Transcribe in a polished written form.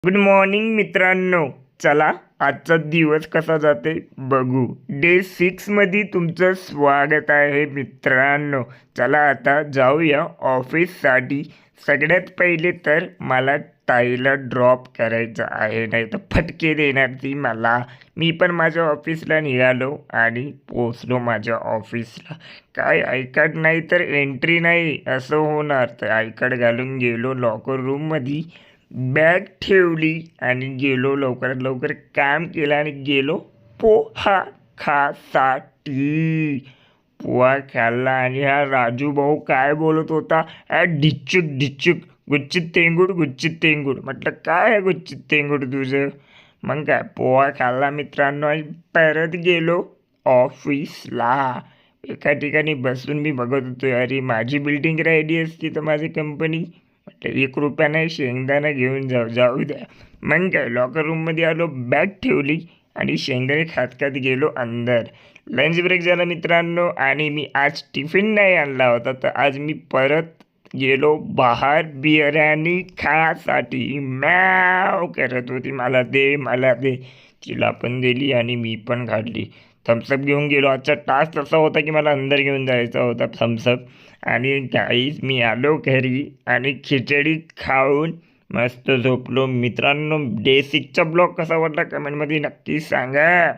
Good morning मित्रांनो. चला आजचा दिवस कसा जाते बघू. डे 6 मध्ये तुमचं स्वागत आहे मित्रांनो. चला आता जाऊया ऑफिससाठी. सगळ्यात पहिले तर मला ताईला ड्रॉप करायचं आहे, नाही तर फटके देणार ती मला. मी पण माझ्या ऑफिसला निघालो आणि पोचलो माझ्या ऑफिसला. काय आय कार्ड नाही तर एंट्री नाही असं होणार. तर आय कार्ड घालून गेलो लॉकर रूममध्ये, बॅग ठेवली आणि गेलो. लवकरात लवकर काम केलं आणि गेलो पोहा खासाठी. पोहा खाल्ला आणि हा राजू भाऊ काय बोलत होता, ढिच्चूक ढिच्चूक, गुच्चित तेंगुड गुच्चित तेंगुड. म्हटलं काय आहे गुच्चित तेंगुड तुझं. मग काय पोहा खाल्ला मित्रांनो आणि परत गेलो ऑफिसला. एका ठिकाणी बसून मी बघत होतो, अरे माझी बिल्डिंग राहिली असती तर माझी कंपनी. म्हटलं 1 रुपया नाही, शेंगदाणा घेऊन जाऊ द्या. मग काय लॉकर रूममध्ये आलो, बॅग ठेवली आणि शेंगदाणे खात खात गेलो अंदर. लंच ब्रेक झाला मित्रांनो आणि मी आज टिफिन नाही आणला होता, तर आज मी परत गेलो बाहेर बिर्याणी खासाठी. मॅव करत होती, मला दे मला दे. तिला पण दिली आणि मी पण काढली. थम्सअप घेऊन गेलो. आजचा टास्क तसा होता की मला अंदर घेऊन जायचा होता थम्सअप. आणि गाईज मी आलो घरी आणि खिचडी खाऊन मस्त झोपलो मित्रांनो. डे 6चा ब्लॉग कसा वाटला कमेंटमध्ये नक्की सांगा.